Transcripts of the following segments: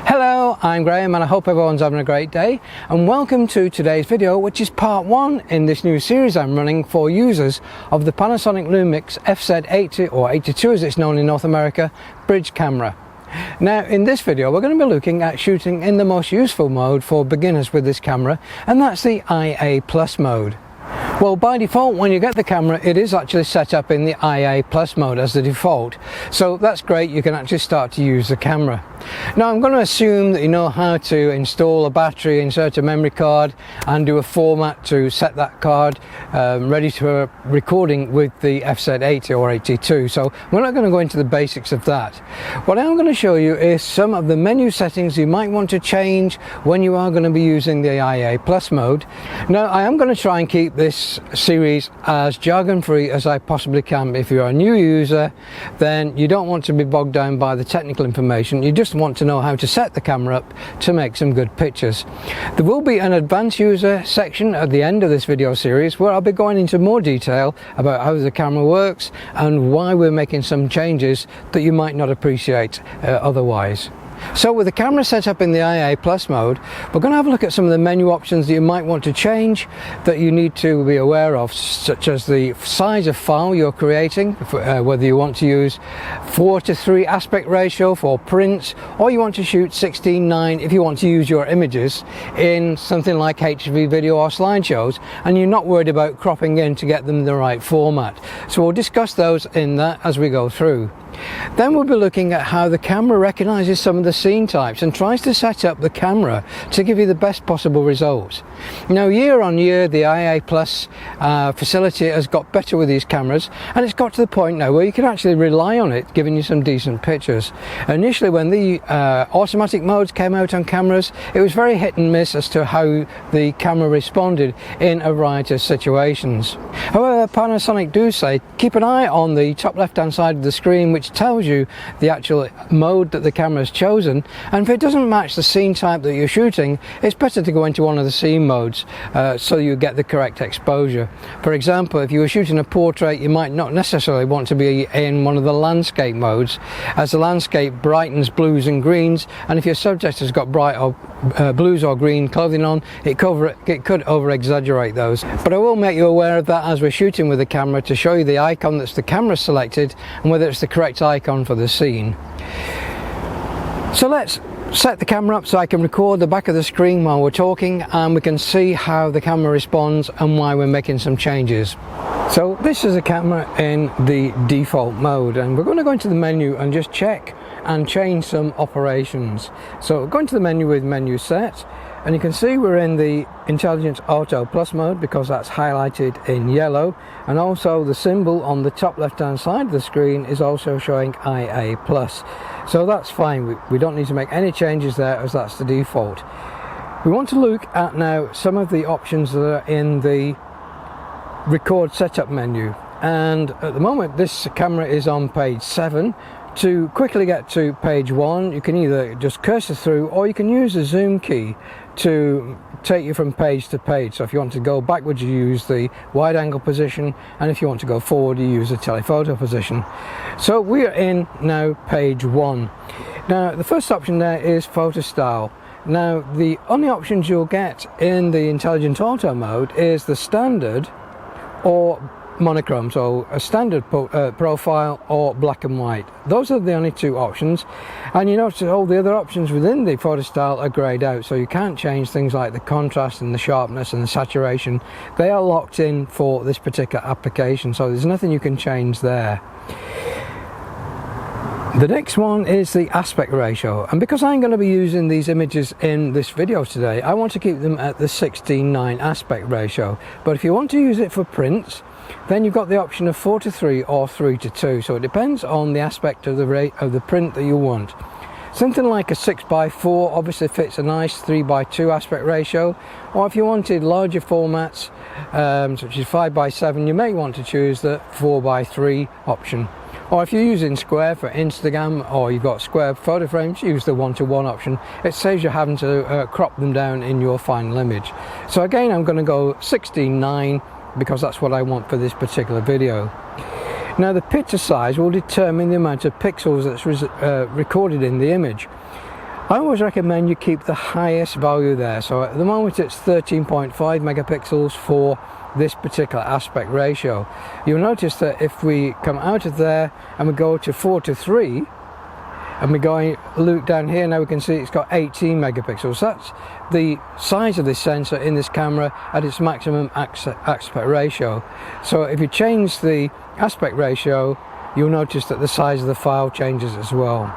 Hello, I'm Graham and I hope everyone's having a great day, and welcome to today's video, which is part 1 in this new series I'm running for users of the Panasonic Lumix FZ80 or 82 as it's known in North America bridge camera. Now in this video we're going to be looking at shooting in the most useful mode for beginners with this camera, and that's the IA Plus mode. Well, by default when you get the camera it is actually set up in the IA Plus mode as the default, so that's great, you can actually start to use the camera. Now I'm going to assume that you know how to install a battery, insert a memory card and do a format to set that card ready for recording with the FZ80 or 82, so we're not going to go into the basics of that. What I'm going to show you is some of the menu settings you might want to change when you are going to be using the IA Plus mode. Now I am going to try and keep this series as jargon free as I possibly can. If you're a new user then you don't want to be bogged down by the technical information, you just want to know how to set the camera up to make some good pictures. There will be an advanced user section at the end of this video series where I'll be going into more detail about how the camera works and why we're making some changes that you might not appreciate otherwise. So with the camera set up in the IA Plus mode, we're going to have a look at some of the menu options that you might want to change that you need to be aware of, such as the size of file you're creating, whether you want to use 4:3 aspect ratio for prints, or you want to shoot 16:9 if you want to use your images in something like HV video or slideshows and you're not worried about cropping in to get them in the right format. So we'll discuss those in that as we go through. Then we'll be looking at how the camera recognizes some of the scene types and tries to set up the camera to give you the best possible results. Now year on year the IA Plus facility has got better with these cameras, and it's got to the point now where you can actually rely on it giving you some decent pictures. Initially when the automatic modes came out on cameras, it was very hit and miss as to how the camera responded in a variety of situations. However, Panasonic do say keep an eye on the top left hand side of the screen, which tells you the actual mode that the camera has chosen, and if it doesn't match the scene type that you're shooting, it's better to go into one of the scene modes so you get the correct exposure. For example, if you were shooting a portrait, you might not necessarily want to be in one of the landscape modes, as the landscape brightens blues and greens, and if your subject has got bright or blues or green clothing on, it could over exaggerate those. But I will make you aware of that as we're shooting with the camera to show you the icon that's the camera selected and whether it's the correct icon for the scene. So let's set the camera up so I can record the back of the screen while we're talking and we can see how the camera responds and why we're making some changes. So this is a camera in the default mode, and we're going to go into the menu and just check and change some operations. So go into the menu with menu set, and you can see we're in the Intelligent Auto Plus mode because that's highlighted in yellow, and also the symbol on the top left hand side of the screen is also showing IA Plus. So that's fine, we don't need to make any changes there as that's the default. We want to look at now some of the options that are in the record setup menu, and at the moment this camera is on page 7. To quickly get to page 1 you can either just cursor through or you can use the zoom key to take you from page to page. So if you want to go backwards you use the wide angle position, and if you want to go forward you use the telephoto position. So we are in now page 1. Now the first option there is photo style. Now the only options you'll get in the Intelligent Auto mode is the standard or monochrome, so a standard profile or black and white. Those are the only two options, and you notice all the other options within the photo style are grayed out, so you can't change things like the contrast and the sharpness and the saturation. They are locked in for this particular application, so there's nothing you can change there. The next one is the aspect ratio, and because I'm going to be using these images in this video today I want to keep them at the 16:9 aspect ratio, but if you want to use it for prints then you've got the option of 4:3 or 3:2, so it depends on the aspect of the print that you want. Something like a 6:4 obviously fits a nice 3:2 aspect ratio, or if you wanted larger formats such as 5:7 you may want to choose the 4:3 option. Or if you're using square for Instagram or you've got square photo frames, use the 1:1 option. It saves you having to crop them down in your final image. So again I'm going to go 16:9 because that's what I want for this particular video. Now the picture size will determine the amount of pixels that's recorded in the image. I always recommend you keep the highest value there. So at the moment it's 13.5 megapixels for this particular aspect ratio. You'll notice that if we come out of there and we go to 4:3 and we're going look down here, now we can see it's got 18 megapixels. That's the size of this sensor in this camera at its maximum aspect ratio. So if you change the aspect ratio, you'll notice that the size of the file changes as well.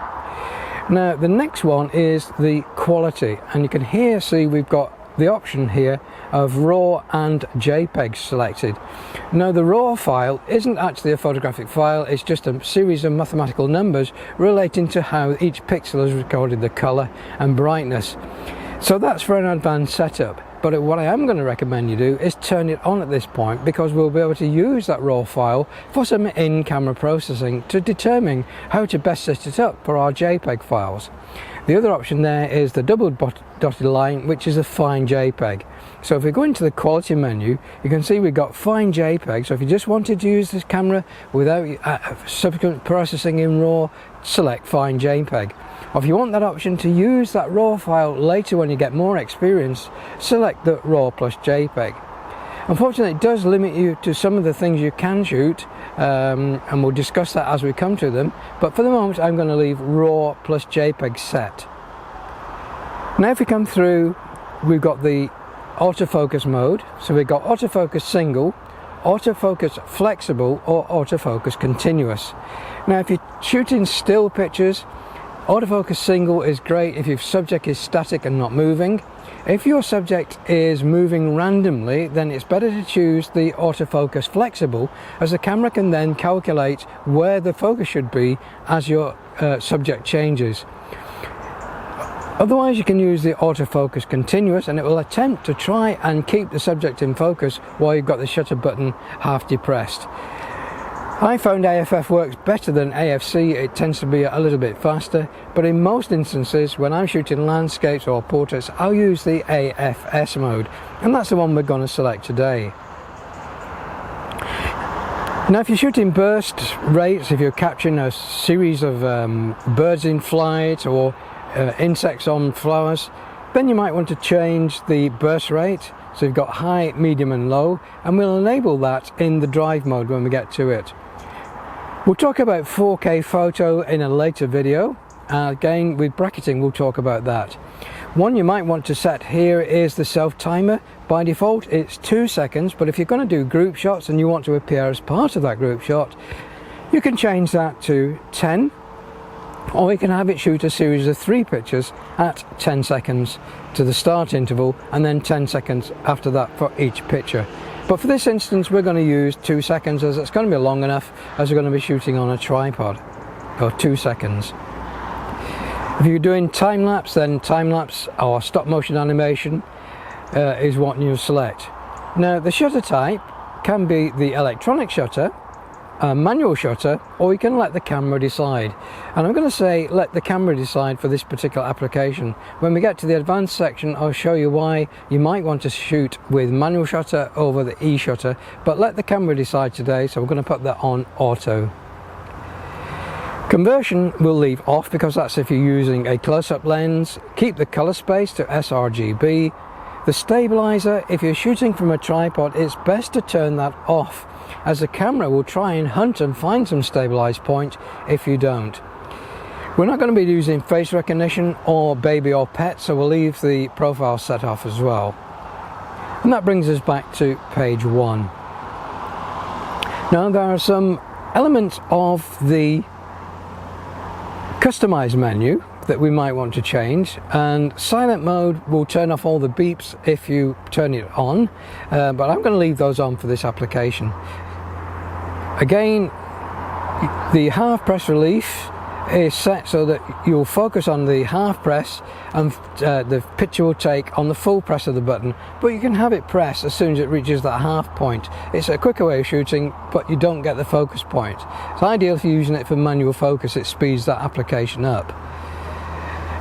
Now the next one is the quality, and you can here see we've got the option here of RAW and JPEG selected. Now the RAW file isn't actually a photographic file, it's just a series of mathematical numbers relating to how each pixel has recorded the color and brightness. So that's for an advanced setup. But what I am going to recommend you do is turn it on at this point, because we'll be able to use that RAW file for some in-camera processing to determine how to best set it up for our JPEG files. The other option there is the double dotted line, which is a fine JPEG. So if we go into the quality menu, you can see we've got fine JPEG. So if you just wanted to use this camera without subsequent processing in RAW, select fine JPEG. Or if you want that option to use that RAW file later when you get more experience, select the RAW plus JPEG. Unfortunately, it does limit you to some of the things you can shoot, and we'll discuss that as we come to them. But for the moment, I'm going to leave RAW plus JPEG set. Now if we come through, we've got the autofocus mode. So we've got autofocus single, autofocus flexible, or autofocus continuous. Now if you're shooting still pictures, autofocus single is great if your subject is static and not moving. If your subject is moving randomly, then it's better to choose the autofocus flexible, as the camera can then calculate where the focus should be as your subject changes. Otherwise you can use the autofocus continuous, and it will attempt to try and keep the subject in focus while you've got the shutter button half depressed. I found AFF works better than AFC. It tends to be a little bit faster, but in most instances when I'm shooting landscapes or portraits, I'll use the AFS mode, and that's the one we're going to select today. Now if you're shooting burst rates, if you're capturing a series of birds in flight or insects on flowers, then you might want to change the burst rate. So you've got high, medium and low, and we'll enable that in the drive mode when we get to it. We'll talk about 4K photo in a later video. Again, with bracketing we'll talk about that. One you might want to set here is the self timer. By default it's 2 seconds, but if you're going to do group shots and you want to appear as part of that group shot, you can change that to 10, or you can have it shoot a series of 3 pictures at 10 seconds to the start interval, and then 10 seconds after that for each picture. But for this instance we're going to use 2 seconds, as it's going to be long enough, as we're going to be shooting on a tripod, or 2 seconds. If you're doing time-lapse, then time-lapse or stop motion animation is what you select. Now the shutter type can be the electronic shutter, a manual shutter, or you can let the camera decide. And I'm going to say let the camera decide for this particular application. When we get to the advanced section, I'll show you why you might want to shoot with manual shutter over the e-shutter, but let the camera decide today, so we're going to put that on auto. Conversion we'll leave off, because that's if you're using a close-up lens. Keep the color space to sRGB. The stabilizer, if you're shooting from a tripod, it's best to turn that off, as the camera will try and hunt and find some stabilized point if you don't. We're not going to be using face recognition or baby or pet, so we'll leave the profile set off as well. And that brings us back to page 1. Now there are some elements of the customize menu that we might want to change, and silent mode will turn off all the beeps if you turn it on, but I'm going to leave those on for this application. Again, the half press relief is set so that you'll focus on the half press, and the picture will take on the full press of the button, but you can have it press as soon as it reaches that half point. It's a quicker way of shooting, but you don't get the focus point. It's ideal if you're using it for manual focus, it speeds that application up.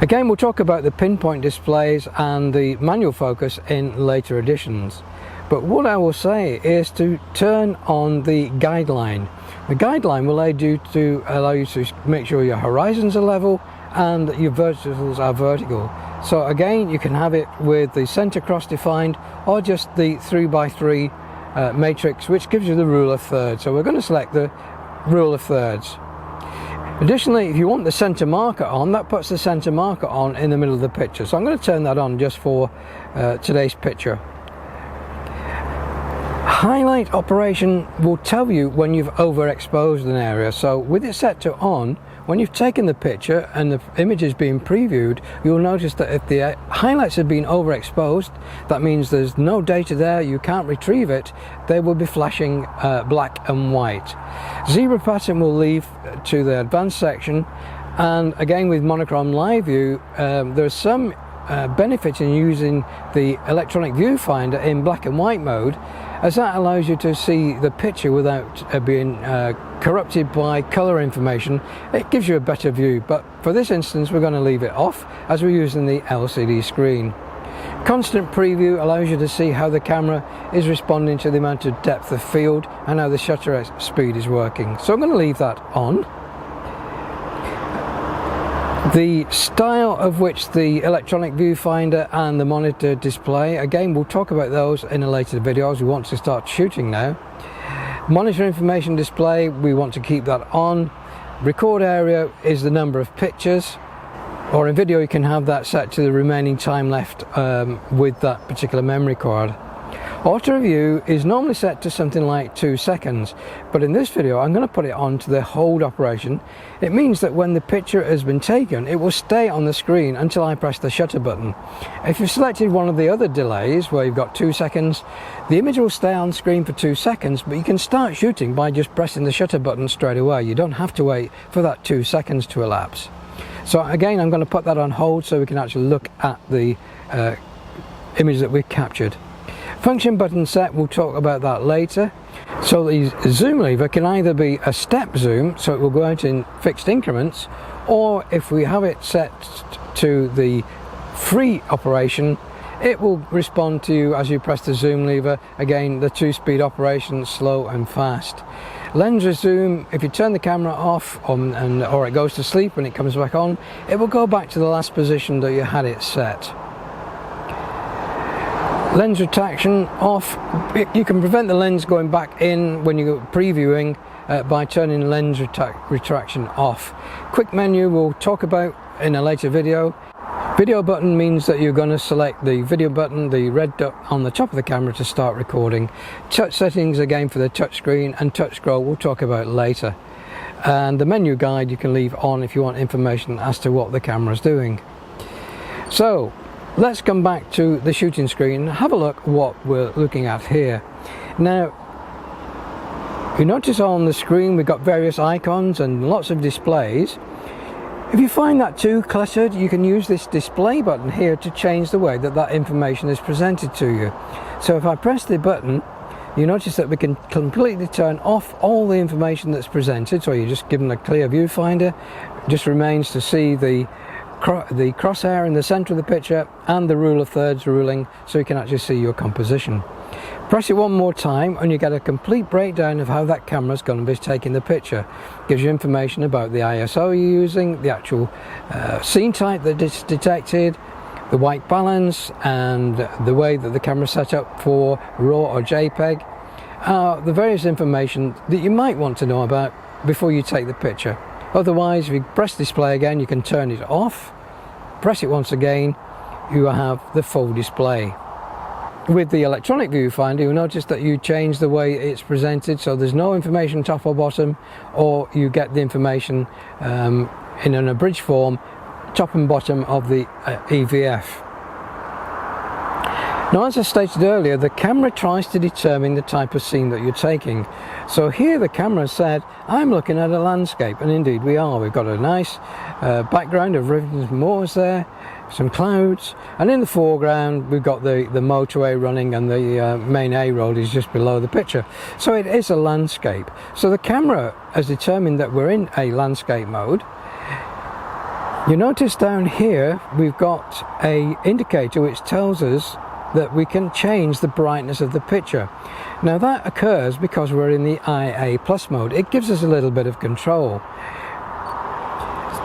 Again, we'll talk about the pinpoint displays and the manual focus in later editions. But what I will say is to turn on the guideline. The guideline will allow you to make sure your horizons are level and your verticals are vertical. So again, you can have it with the center cross defined or just the 3x3 matrix, which gives you the rule of thirds. So we're going to select the rule of thirds. Additionally, if you want the center marker on, that puts the center marker on in the middle of the picture. So I'm going to turn that on just for today's picture. Highlight operation will tell you when you've overexposed an area. So with it set to on, when you've taken the picture and the image is being previewed, you'll notice that if the highlights have been overexposed, that means there's no data there, you can't retrieve it, they will be flashing black and white. Zebra pattern will leave to the advanced section, and again with monochrome live view, there's some benefit in using the electronic viewfinder in black and white mode, as that allows you to see the picture without being corrupted by color information. It gives you a better view, but for this instance we're going to leave it off as we're using the LCD screen. Constant preview allows you to see how the camera is responding to the amount of depth of field and how the shutter speed is working. So I'm going to leave that on. The style of which the electronic viewfinder and the monitor display, again we'll talk about those in a later video as we want to start shooting now. Monitor information display, we want to keep that on. Record area is the number of pictures, or in video you can have that set to the remaining time left with that particular memory card. Auto view is normally set to something like 2 seconds, but in this video I'm going to put it on to the hold operation. It means that when the picture has been taken, it will stay on the screen until I press the shutter button. If you've selected one of the other delays where you've got 2 seconds, the image will stay on screen for 2 seconds, but you can start shooting by just pressing the shutter button straight away. You don't have to wait for that 2 seconds to elapse. So again, I'm going to put that on hold so we can actually look at the image that we've captured. Function button set, we'll talk about that later. So the zoom lever can either be a step zoom, so it will go out in fixed increments, or if we have it set to the free operation, it will respond to you as you press the zoom lever. Again, the 2-speed operation, slow and fast. Lens zoom, if you turn the camera off or it goes to sleep and it comes back on, it will go back to the last position that you had it set. Lens retraction off, you can prevent the lens going back in when you're previewing by turning lens retraction off. Quick menu we'll talk about in a later video. Video button means that you're going to select the video button, the red dot on the top of the camera to start recording. Touch settings again for the touch screen, and touch scroll we'll talk about later. And the menu guide you can leave on if you want information as to what the camera is doing. So let's come back to the shooting screen and have a look what we're looking at here. Now, you notice on the screen we've got various icons and lots of displays. If you find that too cluttered, you can use this display button here to change the way that that information is presented to you. So if I press the button, you notice that we can completely turn off all the information that's presented. So you're just given a clear viewfinder. It just remains to see the crosshair in the center of the picture and the rule of thirds ruling, so you can actually see your composition. Press it one more time and you get a complete breakdown of how that camera is going to be taking the picture. Gives you information about the ISO you're using, the actual scene type that it's detected, the white balance, and the way that the camera is set up for RAW or JPEG. The various information that you might want to know about before you take the picture. Otherwise, if you press display again, you can turn it off. Press it once again, you have the full display. With the electronic viewfinder, you'll notice that you change the way it's presented, so there's no information top or bottom, or you get the information in an abridged form, top and bottom of the EVF. Now, as I stated earlier, the camera tries to determine the type of scene that you're taking. So here the camera said, I'm looking at a landscape, and indeed we are. We've got a nice background of rivers and moors there, some clouds, and in the foreground we've got the motorway running, and the main A road is just below the picture. So it is a landscape. So the camera has determined that we're in a landscape mode. You notice down here we've got a indicator which tells us that we can change the brightness of the picture. Now that occurs because we're in the IA plus mode. It gives us a little bit of control.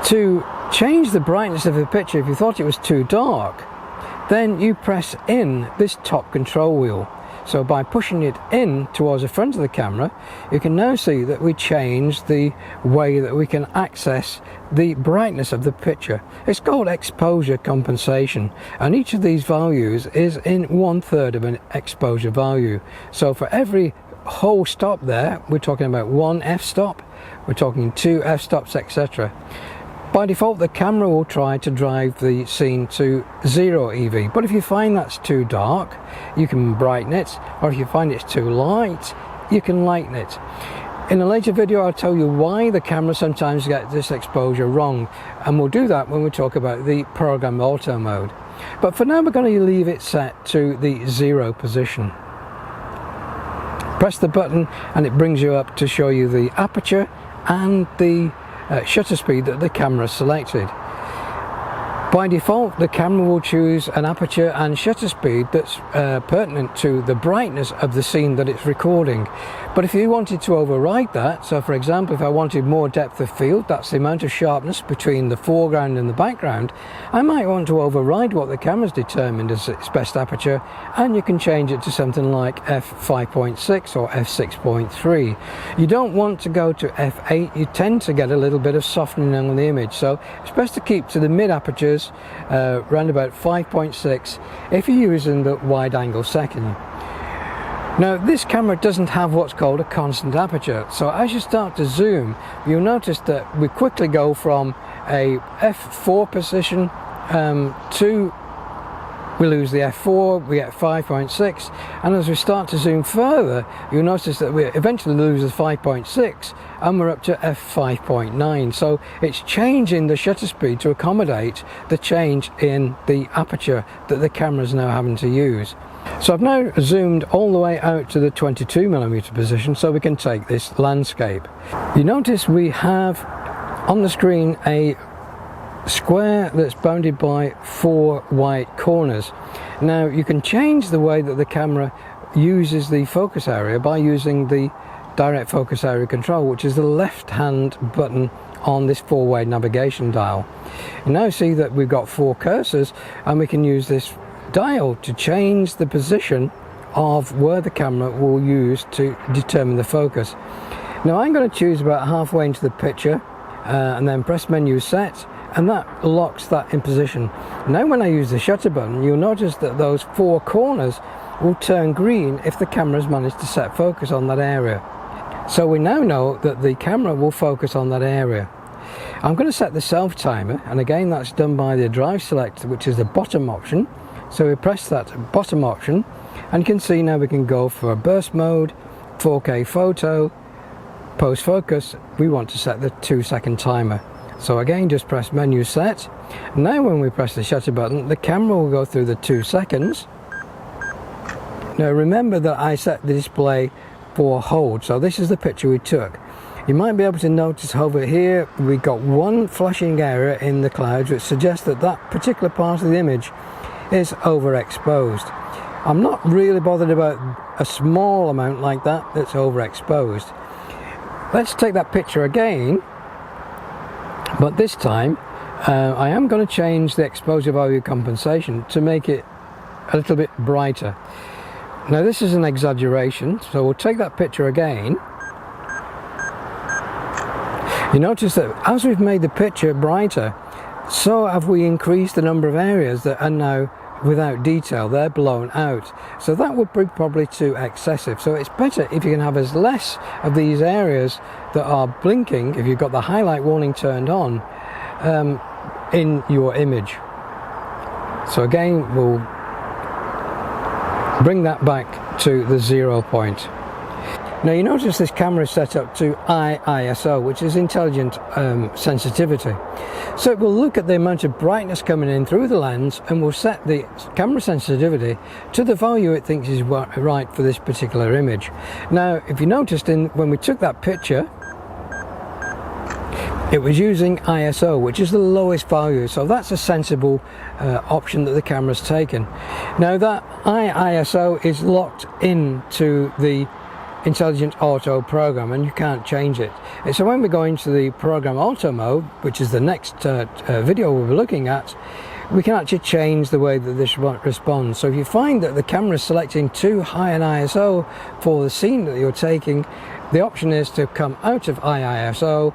To change the brightness of the picture if you thought it was too dark, then you press in this top control wheel. So by pushing it in towards the front of the camera, you can now see that we changed the way that we can access the brightness of the picture. It's called exposure compensation, and each of these values is in 1/3 of an exposure value. So for every whole stop there, we're talking about 1 f-stop, we're talking 2 f-stops, etc. By default, the camera will try to drive the scene to 0 EV, but if you find that's too dark, you can brighten it, or if you find it's too light, you can lighten it. In a later video, I'll tell you why the camera sometimes gets this exposure wrong, and we'll do that when we talk about the program auto mode. But for now, we're going to leave it set to the 0 position. Press the button and it brings you up to show you the aperture and the shutter speed that the camera selected. By default, the camera will choose an aperture and shutter speed that's pertinent to the brightness of the scene that it's recording. But if you wanted to override that, so for example, if I wanted more depth of field, that's the amount of sharpness between the foreground and the background, I might want to override what the camera's determined as its best aperture, and you can change it to something like f5.6 or f6.3. You don't want to go to f8, you tend to get a little bit of softening on the image, so it's best to keep to the mid apertures, around about 5.6 if you're using the wide angle setting. Now this camera doesn't have what's called a constant aperture, so as you start to zoom, you'll notice that we quickly go from a f4 position to we lose the f4, we get 5.6, and as we start to zoom further, you'll notice that we eventually lose the 5.6 and we're up to f5.9. so it's changing the shutter speed to accommodate the change in the aperture that the camera is now having to use. So I've now zoomed all the way out to the 22mm position so we can take this landscape. You notice we have on the screen a square that's bounded by 4 white corners. Now you can change the way that the camera uses the focus area by using the direct focus area control, which is the left hand button on this 4-way navigation dial. You now see that we've got 4 cursors, and we can use this dial to change the position of where the camera will use to determine the focus. Now I'm going to choose about halfway into the picture and then press menu set, and that locks that in position. Now when I use the shutter button, you'll notice that those 4 corners will turn green if the camera's managed to set focus on that area. So we now know that the camera will focus on that area. I'm going to set the self timer, and again that's done by the drive select, which is the bottom option. So we press that bottom option, and you can see now we can go for burst mode, 4K photo, post focus. We want to set the 2-second timer. So again, just press menu set. Now when we press the shutter button, the camera will go through the 2 seconds. Now remember that I set the display for hold, so this is the picture we took. You might be able to notice over here we got one flashing area in the clouds, which suggests that that particular part of the image is overexposed. I'm not really bothered about a small amount like that that's overexposed. Let's take that picture again, but this time I am going to change the exposure value compensation to make it a little bit brighter. Now this is an exaggeration, so we'll take that picture again. You notice that as we've made the picture brighter, so have we increased the number of areas that are now without detail. They're blown out, so that would be probably too excessive. So it's better if you can have as less of these areas that are blinking, if you've got the highlight warning turned on, in your image. So again, we'll bring that back to the 0 point. Now you notice this camera is set up to ISO, which is intelligent sensitivity. So it will look at the amount of brightness coming in through the lens and will set the camera sensitivity to the value it thinks is right for this particular image. Now if you noticed, when we took that picture, it was using ISO, which is the lowest value, so that's a sensible option that the camera's taken. Now that ISO is locked into the intelligent auto program, and you can't change it. So when we go into the program auto mode, which is the next video we'll be looking at, we can actually change the way that this responds. So if you find that the camera is selecting too high an ISO for the scene that you're taking, the option is to come out of ISO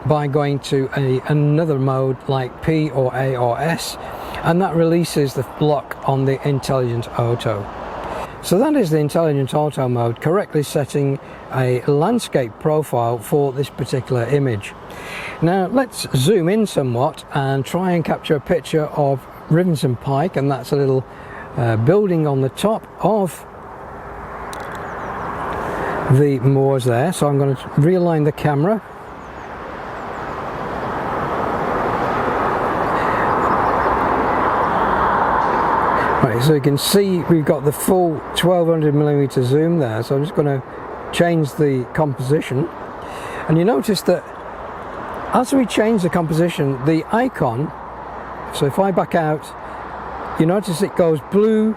by going to another mode like P or A or S, and that releases the lock on the intelligent auto. So that is the intelligent auto mode, correctly setting a landscape profile for this particular image. Now let's zoom in somewhat and try and capture a picture of Rivenson Pike, and that's a little building on the top of the moors there. So I'm going to realign the camera. Right, so you can see we've got the full 1200mm zoom there, so I'm just going to change the composition, and you notice that as we change the composition, the icon, so if I back out, you notice it goes blue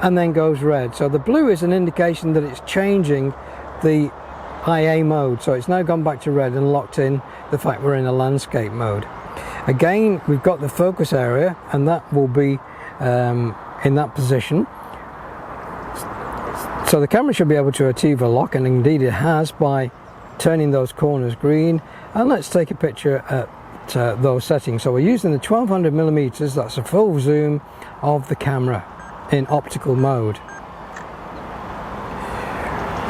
and then goes red. So the blue is an indication that it's changing the IA mode, so it's now gone back to red and locked in the fact we're in a landscape mode. Again, we've got the focus area, and that will be in that position. So the camera should be able to achieve a lock, and indeed it has, by turning those corners green. And let's take a picture at those settings. So we're using the 1200mm, that's a full zoom of the camera in optical mode.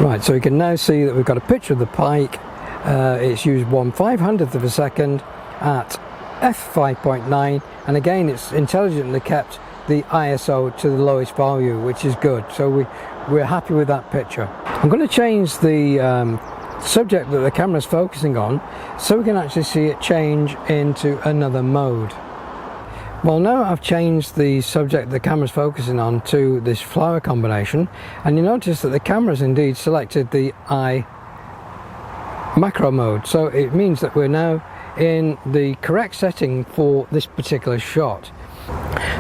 Right, so you can now see that we've got a picture of the pike. It's used 1/500th of a second at f5.9, and again it's intelligently kept the ISO to the lowest value, which is good. So we're happy with that picture. I'm going to change the subject that the camera is focusing on so we can actually see it change into another mode. Well, now I've changed the subject the camera is focusing on to this flower combination, and you notice that the camera's indeed selected the I macro mode, so it means that we're now in the correct setting for this particular shot.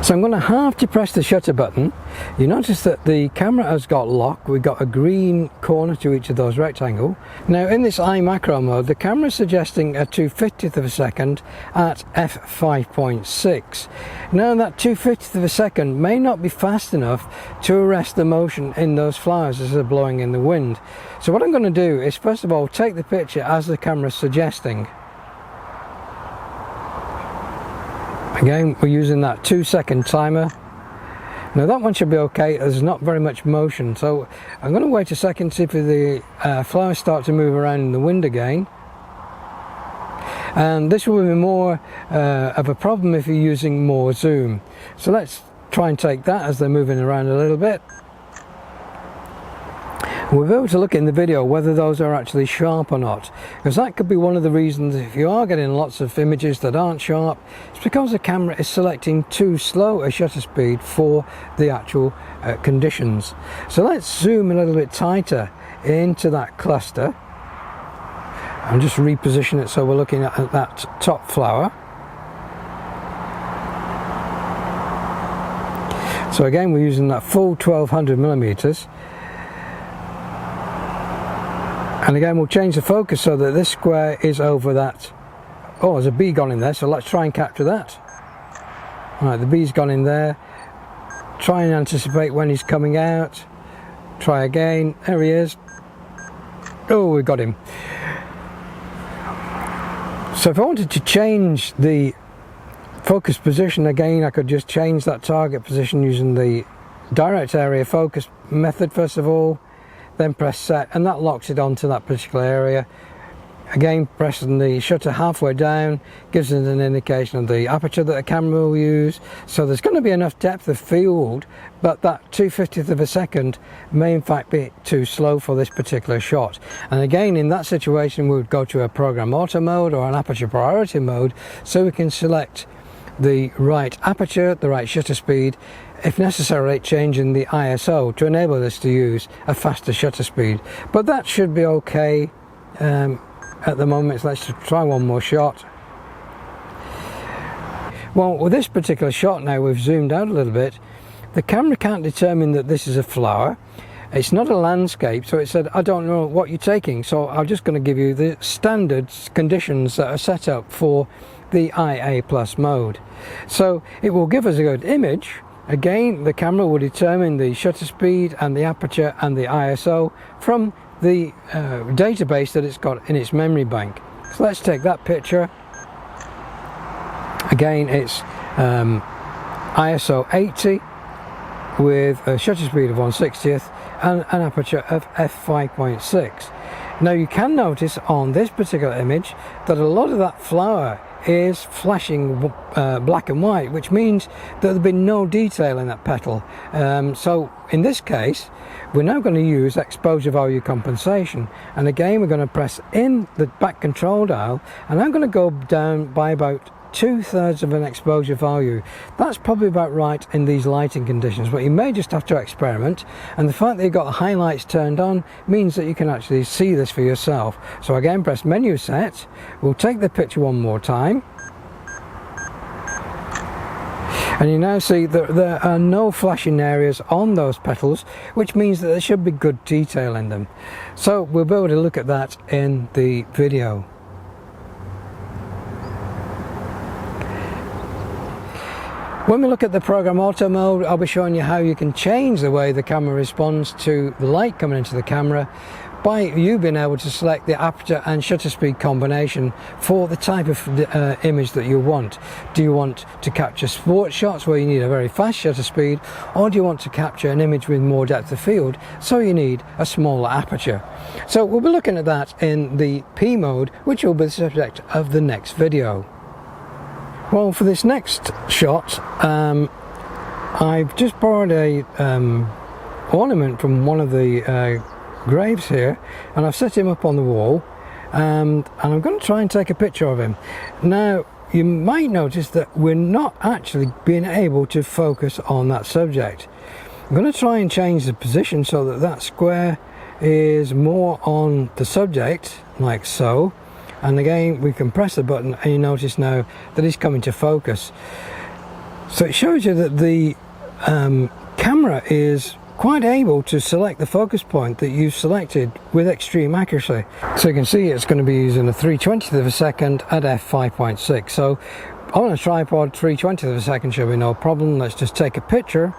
So I'm going to have to press the shutter button. You notice that the camera has got lock. We've got a green corner to each of those rectangles. Now in this I macro mode, the camera is suggesting a 2/50th of a second at f5.6. Now that 2/50th of a second may not be fast enough to arrest the motion in those flowers as they're blowing in the wind. So what I'm going to do is first of all take the picture as the camera is suggesting. Again, we're using that 2-second timer. Now that one should be okay, there's not very much motion, so I'm going to wait a second, see if the flowers start to move around in the wind again. And this will be more of a problem if you're using more zoom. So let's try and take that as they're moving around a little bit. We'll be able to look in the video whether those are actually sharp or not, because that could be one of the reasons if you are getting lots of images that aren't sharp. It's because the camera is selecting too slow a shutter speed for the actual conditions. So let's zoom a little bit tighter into that cluster and just reposition it so we're looking at that top flower. So again, we're using that full 1200mm. And again, we'll change the focus so that this square is over that. Oh, there's a bee gone in there, so let's try and capture that. Right, the bee's gone in there. Try and anticipate when he's coming out. Try again. There he is. Oh, we got him. So if I wanted to change the focus position again, I could just change that target position using the direct area focus method first of all. Then press set, and that locks it onto that particular area. Again, pressing the shutter halfway down gives us an indication of the aperture that the camera will use. So there's going to be enough depth of field, but that 2/50th of a second may in fact be too slow for this particular shot. And again, in that situation, we would go to a program auto mode or an aperture priority mode, so we can select the right aperture, the right shutter speed, if necessary changing the ISO to enable us to use a faster shutter speed. But that should be okay at the moment. So let's try one more shot. Well, with this particular shot now, we've zoomed out a little bit. The camera can't determine that this is a flower. It's not a landscape, so it said, I don't know what you're taking, so I'm just going to give you the standard conditions that are set up for the IA Plus mode. So it will give us a good image. Again, the camera will determine the shutter speed and the aperture and the ISO from the database that it's got in its memory bank. So let's take that picture. Again, it's ISO 80 with a shutter speed of 1/60th and an aperture of f5.6. Now you can notice on this particular image that a lot of that flower is flashing black and white, which means that there's been no detail in that petal. So in this case, we're now going to use exposure value compensation, and again we're going to press in the back control dial, and I'm going to go down by about 2/3 of an exposure value. That's probably about right in these lighting conditions, but you may just have to experiment, and the fact that you've got the highlights turned on means that you can actually see this for yourself. So again, press menu set. We'll take the picture one more time, and you now see that there are no flashing areas on those petals, which means that there should be good detail in them. So we'll be able to look at that in the video. When we look at the program auto mode, I'll be showing you how you can change the way the camera responds to the light coming into the camera by you being able to select the aperture and shutter speed combination for the type of image that you want. Do you want to capture sports shots where you need a very fast shutter speed, or do you want to capture an image with more depth of field, so you need a smaller aperture? So we'll be looking at that in the P mode, which will be the subject of the next video. Well, for this next shot, I've just borrowed a ornament from one of the graves here, and I've set him up on the wall, and I'm going to try and take a picture of him. Now, you might notice that we're not actually being able to focus on that subject. I'm going to try and change the position so that that square is more on the subject, like so. And again, we can press the button, and you notice now that it's coming to focus. So it shows you that the camera is quite able to select the focus point that you've selected with extreme accuracy. So you can see it's going to be using a 3/20th of a second at f5.6. So on a tripod, 3/20th of a second should be no problem. Let's just take a picture.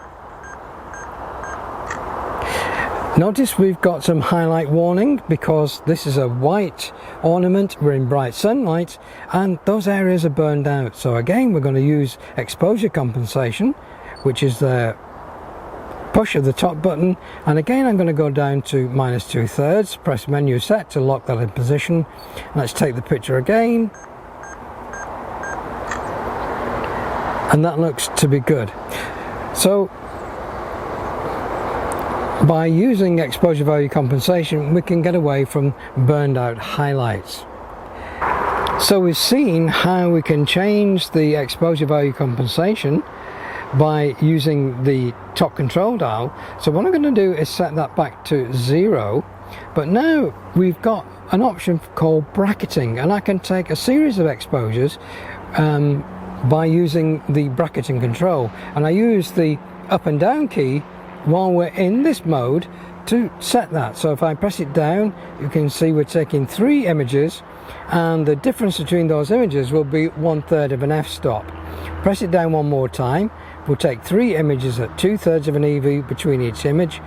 Notice we've got some highlight warning because this is a white ornament, we're in bright sunlight, and those areas are burned out. So again, we're going to use exposure compensation, which is the push of the top button, and again I'm going to go down to -2/3, press menu set to lock that in position. Let's take the picture again, and that looks to be good. So by using exposure value compensation, we can get away from burned out highlights. So we've seen how we can change the exposure value compensation by using the top control dial. So what I'm going to do is set that back to 0, but now we've got an option called bracketing, and I can take a series of exposures by using the bracketing control, and I use the up and down key while we're in this mode to set that. So if I press it down, you can see we're taking 3 images, and the difference between those images will be 1/3 of an f-stop. Press it down one more time, we'll take 3 images at 2/3 of an EV between each image.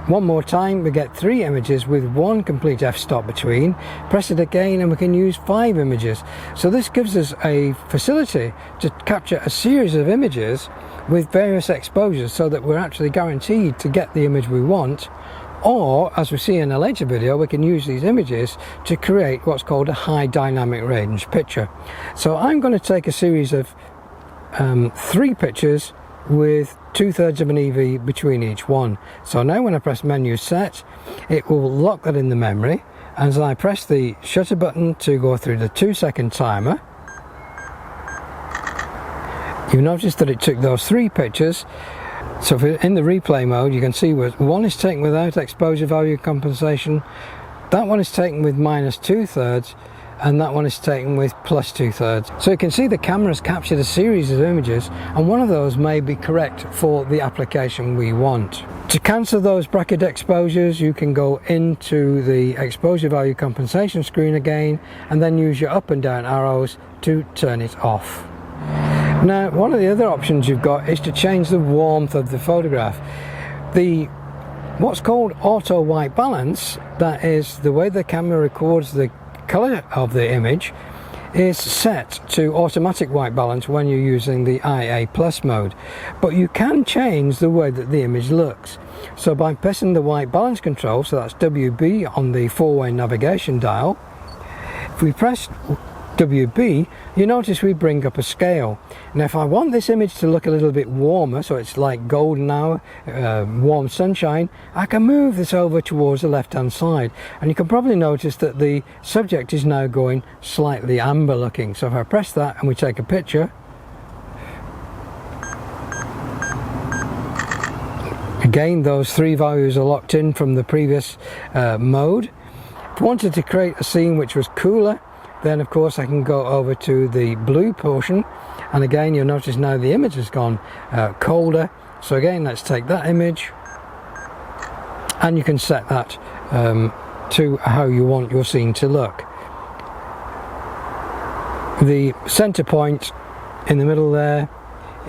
One more time, we get 3 images with 1 complete f-stop between. Press it again and we can use 5 images. So this gives us a facility to capture a series of images with various exposures, so that we're actually guaranteed to get the image we want, or as we see in a later video, we can use these images to create what's called a high dynamic range picture. So I'm going to take a series of 3 pictures with 2/3 of an EV between each one. So now when I press menu set, it will lock that in the memory, and as I press the shutter button to go through the 2-second timer, you notice that it took those 3 pictures. So if in the replay mode, you can see one is taken without exposure value compensation, that one is taken with -2/3, and that one is taken with +2/3. So you can see the camera's captured a series of images, and one of those may be correct for the application we want. To cancel those bracket exposures, you can go into the exposure value compensation screen again and then use your up and down arrows to turn it off. Now, one of the other options you've got is to change the warmth of the photograph. What's called auto white balance, that is the way the camera records the color of the image, is set to automatic white balance when you're using the IA plus mode, but you can change the way that the image looks. So by pressing the white balance control, so that's WB on the four-way navigation dial, if we press WB, you notice we bring up a scale. Now if I want this image to look a little bit warmer, so it's like golden hour, warm sunshine, I can move this over towards the left hand side, and you can probably notice that the subject is now going slightly amber looking. So if I press that and we take a picture, again those three values are locked in from the previous mode. If I wanted to create a scene which was cooler, then of course I can go over to the blue portion, and again you'll notice now the image has gone colder. So again, let's take that image and you can set that to how you want your scene to look. The center point in the middle there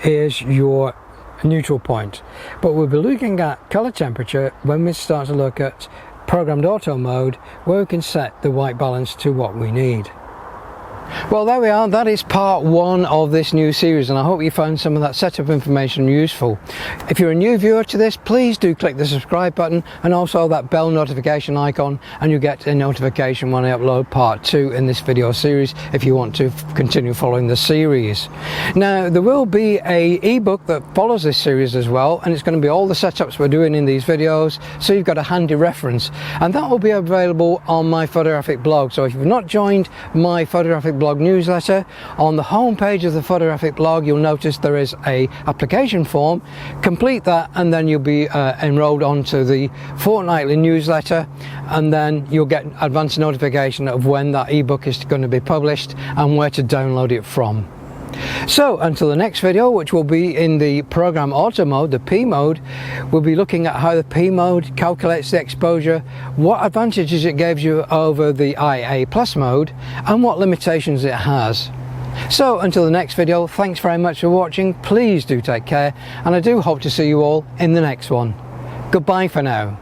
is your neutral point, but we'll be looking at color temperature when we start to look at programmed auto mode, where we can set the white balance to what we need. Well, there we are. That is part one of this new series, and I hope you found some of that setup information useful. If you're a new viewer to this, please do click the subscribe button and also that bell notification icon, and you get a notification when I upload part two in this video series if you want to continue following the series. Now, there will be a ebook that follows this series as well, and it's going to be all the setups we're doing in these videos, so you've got a handy reference, and that will be available on my photographic blog. So if you've not joined my photographic blog newsletter, on the home page of the photographic blog you'll notice there is a application form. Complete that and then you'll be enrolled onto the fortnightly newsletter, and then you'll get advance notification of when that ebook is going to be published and where to download it from. So until the next video, which will be in the program auto mode, the P mode, we'll be looking at how the P mode calculates the exposure, what advantages it gives you over the IA plus mode, and what limitations it has. So until the next video, thanks very much for watching. Please do take care, and I do hope to see you all in the next one. Goodbye for now.